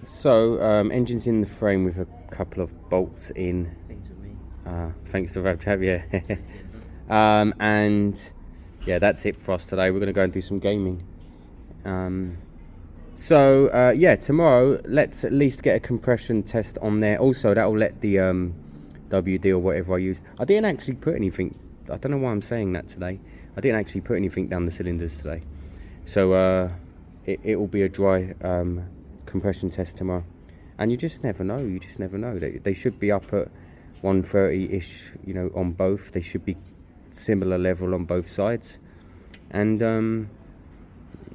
So, engine's in the frame with a couple of bolts in. Thanks to me. Thanks to RevTab, yeah. And yeah, that's it for us today. We're going to go and do some gaming. Yeah, tomorrow, let's at least get a compression test on there. Also, that'll let the WD or whatever I used. I didn't actually put anything. I don't know why I'm saying that today. I didn't actually put anything down the cylinders today. So it will be a dry compression test tomorrow. And you just never know. You just never know. They should be up at 130-ish, you know, on both. They should be similar level on both sides. And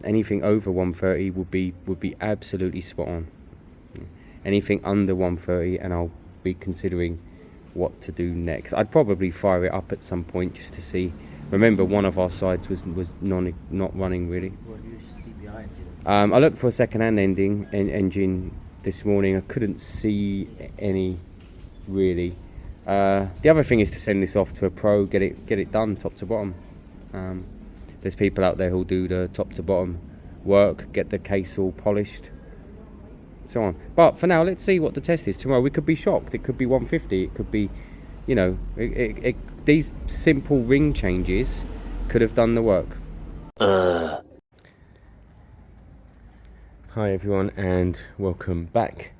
anything over 130 would be absolutely spot on. Anything under 130, and I'll be considering what to do next. I'd probably fire it up at some point just to see. Remember, one of our sides was not running really. What do you see behind you? I looked for a second-hand engine this morning. I couldn't see any really. The other thing is to send this off to a pro, get it done top to bottom. There's people out there who'll do the top to bottom work, get the case all polished, so on. But for now, let's see what the test is tomorrow. We could be shocked. It could be 150. It could be, you know, these simple ring changes could have done the work. Hi everyone, and welcome back.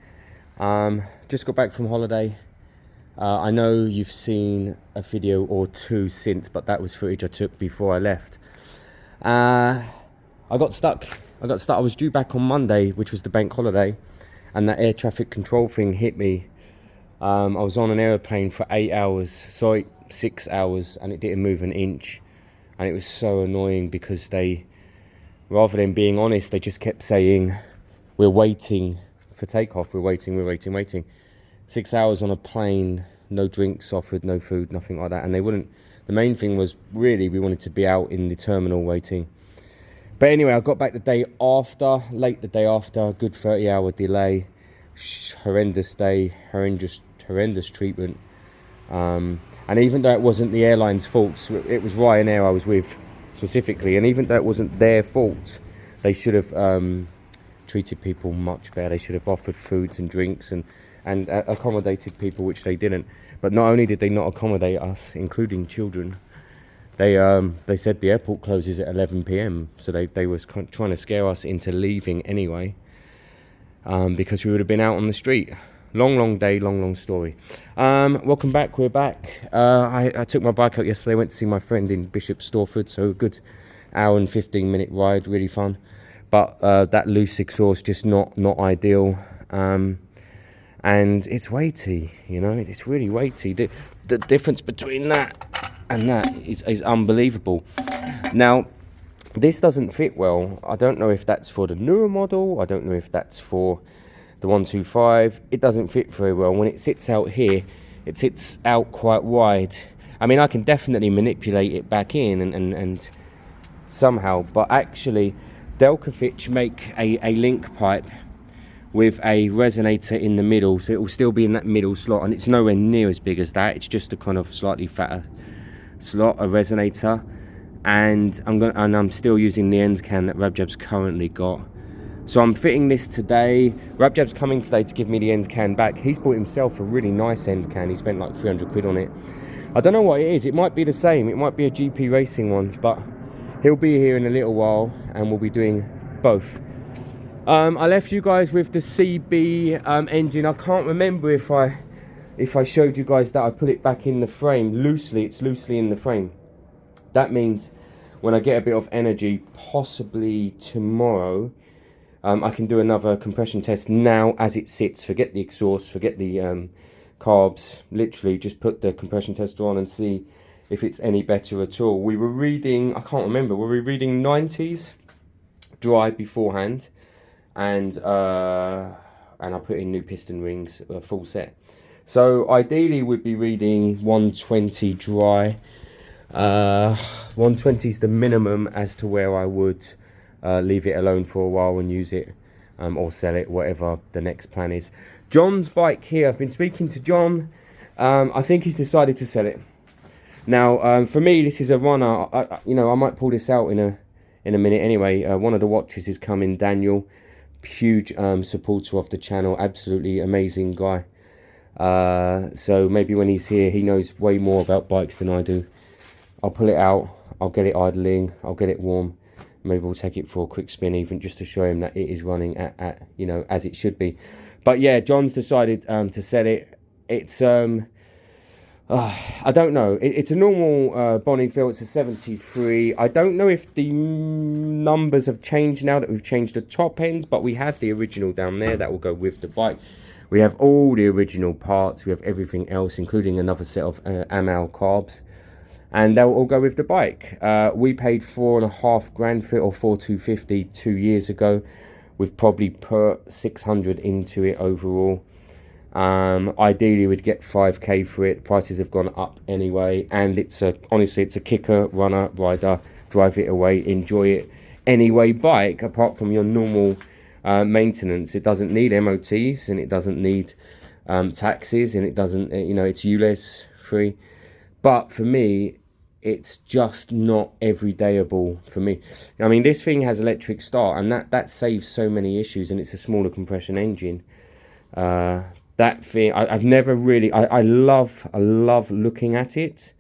Just got back from holiday. I know you've seen a video or two since, but that was footage I took before I left. I got stuck. I was due back on Monday, which was the bank holiday, and that air traffic control thing hit me. I was on an aeroplane for 6 hours, and it didn't move an inch. And it was so annoying because they, rather than being honest, they just kept saying, we're waiting for takeoff, we're waiting. 6 hours on a plane, no drinks offered, no food, nothing like that. And they wouldn't, the main thing was really we wanted to be out in the terminal waiting. But anyway, I got back the day after, late the day after, good 30-hour delay, horrendous day, horrendous treatment. And even though it wasn't the airline's fault, it was Ryanair I was with specifically, and even though it wasn't their fault, they should have treated people much better. They should have offered foods and drinks and accommodated people, which they didn't. But not only did they not accommodate us, including children, they said the airport closes at 11 p.m. So they was trying to scare us into leaving anyway, because we would have been out on the street. Long day, long story. Welcome back. We're back. I took my bike out yesterday. Went to see my friend in Bishop Stortford. So a good hour and 15-minute ride, really fun. But that loose exhaust just not ideal. And it's weighty, you know. It's really weighty. The difference between that and that is unbelievable. Now, this doesn't fit well. I don't know if that's for the newer model. I don't know if that's for the 125. It doesn't fit very well. When it sits out here, it sits out quite wide. I mean, I can definitely manipulate it back in and somehow, but actually Delcafitch make a link pipe with a resonator in the middle, so it will still be in that middle slot, and it's nowhere near as big as that. It's just a kind of slightly fatter slot, a resonator, and I'm still using the end can that Rabjab's currently got. So I'm fitting this today. Rabjab's coming today to give me the end can back. He's bought himself a really nice end can. He spent like 300 quid on it. I don't know what it is. It might be the same. It might be a GP racing one, but he'll be here in a little while and we'll be doing both. I left you guys with the CB engine. I can't remember if I showed you guys that I put it back in the frame loosely. It's loosely in the frame. That means when I get a bit of energy, possibly tomorrow, I can do another compression test now as it sits. Forget the exhaust, forget the carbs. Literally just put the compression tester on and see if it's any better at all. We were reading, I can't remember, were we reading 90s dry beforehand? And I put in new piston rings, full set. So ideally we'd be reading 120 dry. 120 is the minimum as to where I would leave it alone for a while and use it, or sell it, whatever the next plan is. John's bike here, I've been speaking to John. I think he's decided to sell it. Now, for me, this is a runner. I might pull this out in a minute anyway. One of the watches is coming, Daniel. huge supporter of the channel, absolutely amazing guy. So maybe when he's here, he knows way more about bikes than I do. I'll pull it out, I'll get it idling, I'll get it warm. Maybe we'll take it for a quick spin, even just to show him that it is running at you know, as it should be. But yeah, John's decided to sell it. It's I don't know. It's a normal Bonneville. It's a 73. I don't know if the numbers have changed now that we've changed the top end, but we have the original down there that will go with the bike. We have all the original parts. We have everything else, including another set of Amal carbs, and they'll all go with the bike. We paid $4.5 for it, or 4,250 2 years ago. We've probably put 600 into it overall. Ideally we'd get 5k for it. Prices have gone up anyway, and it's honestly it's a kicker, runner, rider, drive it away, enjoy it anyway bike, apart from your normal maintenance. It doesn't need MOTs, and it doesn't need taxes, and it doesn't, you know, it's ULEZ free. But for me, it's just not everydayable for me. I mean, this thing has electric start, and that saves so many issues, and it's a smaller compression engine. That thing, I've never really, I love looking at it.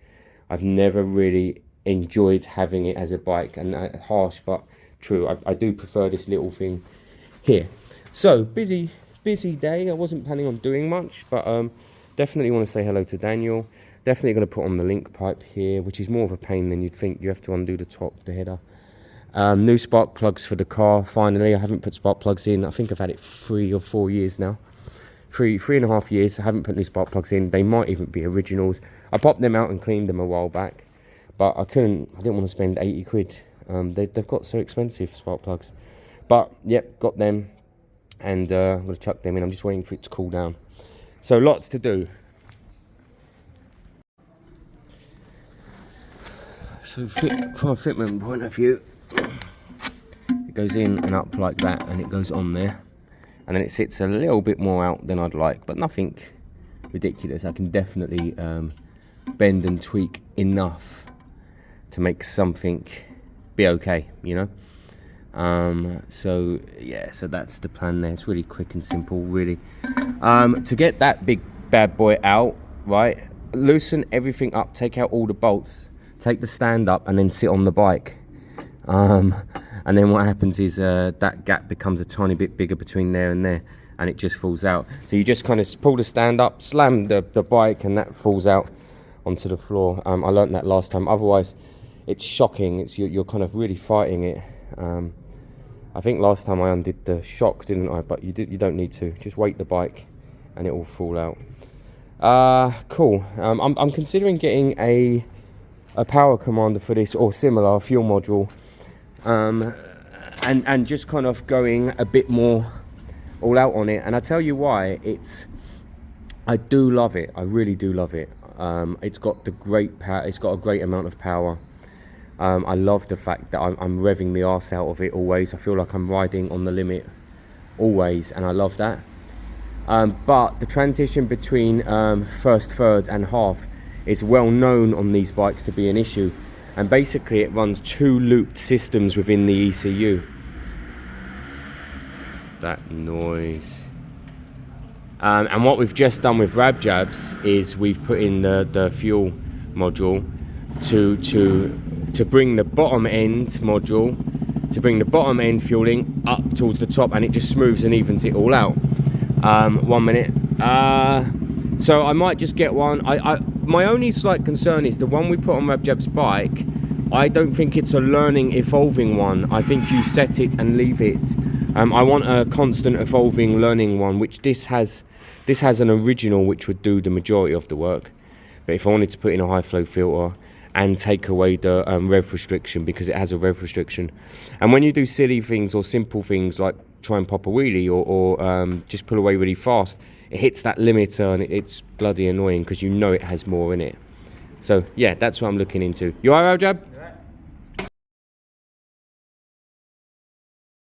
I've never really enjoyed having it as a bike, and harsh but true. I do prefer this little thing here. So busy day. I wasn't planning on doing much, but definitely want to say hello to Daniel. Definitely going to put on the link pipe here, which is more of a pain than you'd think. You have to undo the top, the header. New spark plugs for the car. Finally, I haven't put spark plugs in. I think I've had it 3 or 4 years now. 3.5 years. I haven't put new spark plugs in. They might even be originals. I popped them out and cleaned them a while back, but I didn't want to spend 80 quid. They've got so expensive, spark plugs. But yep, got them, and I'm gonna chuck them in. I'm just waiting for it to cool down. So lots to do. So from a fitment point of view, it goes in and up like that, and it goes on there. And then it sits a little bit more out than I'd like, but nothing ridiculous. I can definitely bend and tweak enough to make something be okay, you know. So yeah, so that's the plan there. It's really quick and simple, really. To get that big bad boy out, right, loosen everything up, take out all the bolts, take the stand up, and then sit on the bike. And then what happens is that gap becomes a tiny bit bigger between there and there, and it just falls out. So you just kind of pull the stand up, slam the bike, and that falls out onto the floor. I learned that last time. Otherwise, it's shocking. You're kind of really fighting it. I think last time I undid the shock, didn't I? But you don't need to. Just weight the bike, and it will fall out. Cool. I'm considering getting a power commander for this, or similar, a fuel module. And just kind of going a bit more all out on it. And I tell you why, I do love it. I really do love it. It's got the great power. It's got a great amount of power. I love the fact that I'm revving the arse out of it always. I feel like I'm riding on the limit always, and I love that. But the transition between first, third and half is well known on these bikes to be an issue. And basically it runs 2 looped systems within the ECU. That noise. And what we've just done with Rabjabs is we've put in the fuel module to bring the bottom end module, to bring the bottom end fueling up towards the top, and it just smooths and evens it all out. 1 minute. So I might just get one. My only slight concern is the one we put on Rabjab's bike. I don't think it's a learning, evolving one. I think you set it and leave it. I want a constant evolving, learning one, which this has an original which would do the majority of the work. But if I wanted to put in a high flow filter and take away the rev restriction, because it has a rev restriction, and when you do silly things or simple things like try and pop a wheelie or just pull away really fast, it hits that limiter, and it's bloody annoying because you know it has more in it. So yeah, that's what I'm looking into. You alright, Rajab?